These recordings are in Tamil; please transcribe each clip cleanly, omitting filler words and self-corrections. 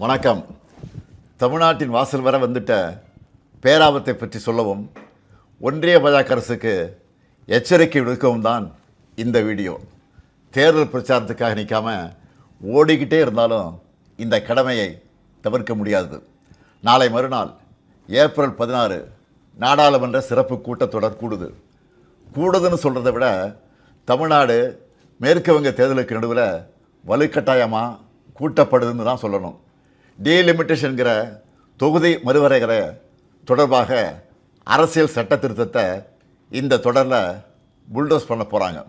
வணக்கம். தமிழ்நாட்டின் வாசல் வர வந்துட்ட பேராபத்தை பற்றி சொல்லவும் ஒன்றிய பாஜக அரசுக்கு எச்சரிக்கை விடுக்கவும் தான் இந்த வீடியோ. தேர்தல் பிரச்சாரத்துக்காக நிற்காம ஓடிக்கிட்டே இருந்தாலும் இந்த கடமையை தவிர்க்க முடியாது. நாளை மறுநாள் ஏப்ரல் 16 நாடாளுமன்ற சிறப்பு கூட்டத்தொடர் கூடுதுன்னு சொல்கிறத விட தமிழ்நாடு மேற்கு வங்க தேர்தலுக்கு நடுவில் வலுக்கட்டாயமாக கூட்டப்படுதுன்னு தான் சொல்லணும். டீலிமிட்டேஷன்கிற தொகுதி மறுவரைகிற தொடர்பாக அரசியல் சட்ட திருத்தத்தை இந்த தொடரில் புல்டோஸ் பண்ண போகிறாங்க.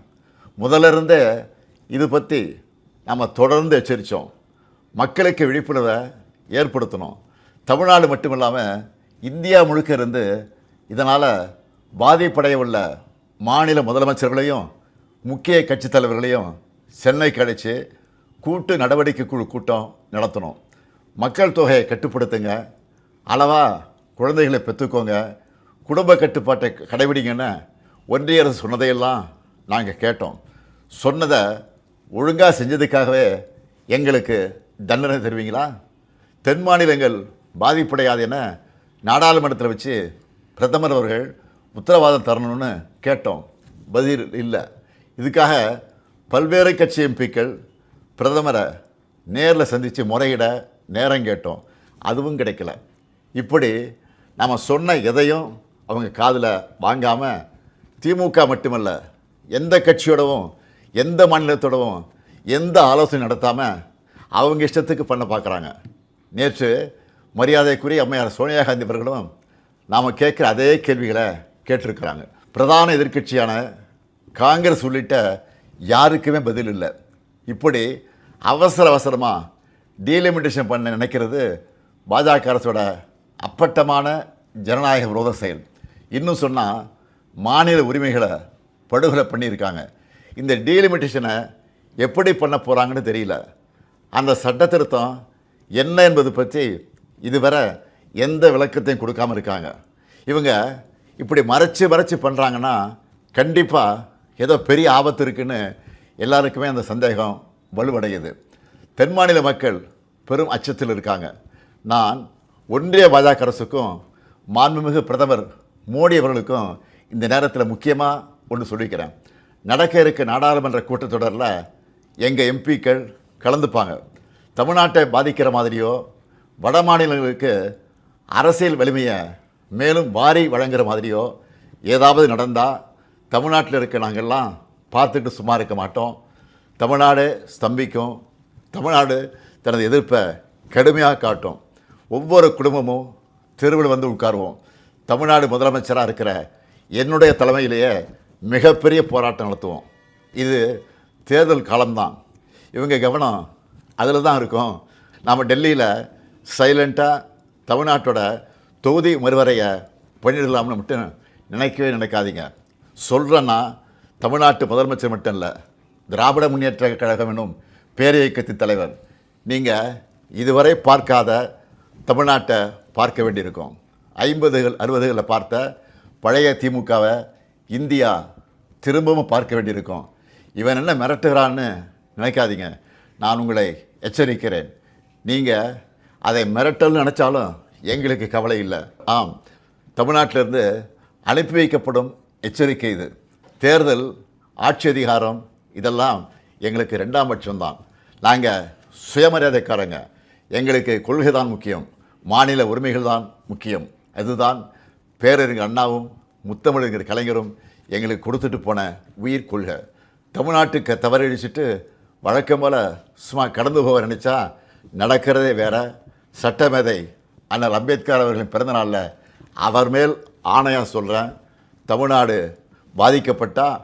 முதல்ல இருந்தே இது பற்றி நம்ம தொடர்ந்து எச்சரித்தோம். மக்களுக்கு விழிப்புணர்வை ஏற்படுத்தணும். தமிழ்நாடு மட்டும் இல்லாமல் இந்தியா முழுக்க இருந்து இதனால் பாதிப்படைய உள்ள மாநில முதலமைச்சர்களையும் முக்கிய கட்சித் தலைவர்களையும் சென்னைக்கு அழைச்சி கூட்டு நடவடிக்கை குழு கூட்டம் நடத்தணும். மக்கள் தொகையை கட்டுப்படுத்துங்க, அளவாக குழந்தைகளை பெற்றுக்கோங்க, குடும்ப கட்டுப்பாட்டை கடைபிடிங்கன்னு ஒன்றிய அரசு சொன்னதையெல்லாம் நாங்கள் கேட்டோம். சொன்னதை ஒழுங்காக செஞ்சதுக்காகவே எங்களுக்கு தண்டனை தருவீங்களா? தென் மாநிலங்கள் பாதிப்படையாது என நாடாளுமன்றத்தில் வச்சு பிரதமர் அவர்கள் உத்தரவாதம் தரணும்னு கேட்டோம். பதில் இல்லை. இதுக்காக பல்வேறு கட்சி எம்பிக்கள் பிரதமரை நேரில் சந்தித்து முறையிட நேரம் கேட்டோம். அதுவும் கிடைக்கல. இப்படி நம்ம சொன்ன எதையும் அவங்க காதில் வாங்காமல் திமுக மட்டுமல்ல, எந்த கட்சியோடவும் எந்த மாநிலத்தோடவும் எந்த ஆலோசனை நடத்தாமல் அவங்க இஷ்டத்துக்கு பண்ண பார்க்குறாங்க. நேற்று மரியாதைக்குரிய அம்மையார் சோனியா காந்தி அவர்களும் நாம் கேட்குற அதே கேள்விகளை கேட்டிருக்கிறாங்க. பிரதான எதிர்க்கட்சியான காங்கிரஸ் உள்ளிட்ட யாருக்குமே பதில் இல்லை. இப்படி அவசரமாக டீலிமிட்டேஷன் பண்ண நினைக்கிறது பாஜக அரசோட அப்பட்டமான ஜனநாயக விரோத செயல். இன்னும் சொன்னால் மாநில உரிமைகளை படுகொலை பண்ணியிருக்காங்க. இந்த டீலிமிட்டேஷனை எப்படி பண்ண போகிறாங்கன்னு தெரியல. அந்த சட்ட திருத்தம் என்ன என்பது பற்றி இதுவரை எந்த விளக்கத்தையும் கொடுக்காமல் இருக்காங்க. இவங்க இப்படி மறைச்சு பண்ணுறாங்கன்னா கண்டிப்பாக ஏதோ பெரிய ஆபத்து இருக்குன்னு எல்லாருக்குமே அந்த சந்தேகம் வலுவடையுது. தென் மாநில மக்கள் பெரும் அச்சத்தில் இருக்காங்க. நான் ஒன்றிய பாஜக அரசுக்கும் மாண்புமிகு பிரதமர் மோடி அவர்களுக்கும் இந்த நேரத்தில் முக்கியமாக ஒன்று சொல்லிக்கிறேன். நடக்க இருக்க நாடாளுமன்ற கூட்டத்தொடரில் எங்கள் எம்பிக்கள் கலந்துப்பாங்க. தமிழ்நாட்டை பாதிக்கிற மாதிரியோ வட மாநிலங்களுக்கு அரசியல் வலிமையை மேலும் வாரி வழங்குகிற மாதிரியோ ஏதாவது நடந்தால் தமிழ்நாட்டில் இருக்க நாங்கள்லாம் பார்த்துட்டு சும்மா இருக்க மாட்டோம். தமிழ்நாடு ஸ்தம்பிக்கும். தமிழ்நாடு தனது எதிர்ப்பை கடுமையாக காட்டும். ஒவ்வொரு குடும்பமும் தெருவில் வந்து உட்காருவோம். தமிழ்நாடு முதலமைச்சராக இருக்கிற என்னுடைய தலைமையிலேயே மிகப்பெரிய போராட்டம் நடத்துவோம். இது தேர்தல் காலம்தான். இவங்க கவனம் அதில் தான் இருக்கும். நாம் டெல்லியில் சைலண்ட்டாக தமிழ்நாட்டோட தொகுதி மறுவரையை பண்ணிடலாம்னு மட்டும் நினைக்காதீங்க. சொல்கிறேன்னா தமிழ்நாட்டு முதலமைச்சர் மட்டும் இல்லை, திராவிட முன்னேற்ற கழகம் என்னும் பேரியக்கத்தின் தலைவர். நீங்கள் இதுவரை பார்க்காத தமிழ்நாட்டை பார்க்க வேண்டியிருக்கும். 50கள் 60களில் பார்த்த பழைய திமுகவை இந்தியா திரும்பவும் பார்க்க வேண்டியிருக்கும். இவன் என்ன மிரட்டுகிறான்னு நினைக்காதீங்க. நான் உங்களை எச்சரிக்கிறேன். நீங்கள் அதை மிரட்டல்னு நினச்சாலும் எங்களுக்கு கவலை இல்லை. ஆம், தமிழ்நாட்டிலிருந்து அனுப்பி வைக்கப்படும் எச்சரிக்கை இது. தேர்தல், ஆட்சி அதிகாரம் இதெல்லாம் எங்களுக்கு 2ஆம் பட்சம்தான். நாங்கள் சுயமரியாதைக்காரங்க. எங்களுக்கு கொள்கை தான் முக்கியம், மாநில உரிமைகள் தான் முக்கியம். அதுதான் பேரறிஞர் அண்ணாவும் முத்தமிழறிஞர் கலைஞரும் எங்களுக்கு கொடுத்துட்டு போன உயிர் கொள்கை. தமிழ்நாட்டுக்கு தவறடிச்சிட்டு வழக்கம் போல் சும்மா கடந்து போக நினச்சா நடக்கிறதே வேறு. சட்டமேதை அண்ணல் அம்பேத்கர் அவர்களின் பிறந்தநாளில் அவர் மேல் ஆணையாக சொல்கிறேன், தமிழ்நாடு பாதிக்கப்பட்டால்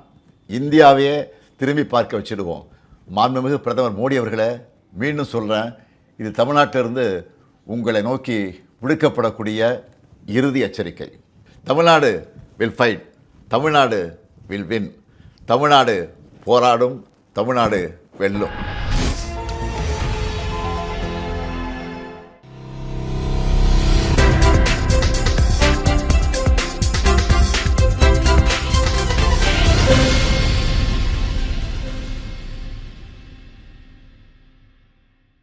இந்தியாவையே திரும்பி பார்க்க வச்சுடுவோம். மாண்புமிகு பிரதமர் மோடி அவர்களே, மீண்டும் சொல்கிறேன், இது தமிழ்நாட்டிலிருந்து உங்களை நோக்கி விடுக்கப்படக்கூடிய இறுதி எச்சரிக்கை. Tamil Nadu will fight, Tamil Nadu will win. Tamil Nadu போராடும், தமிழ்நாடு வெல்லும்.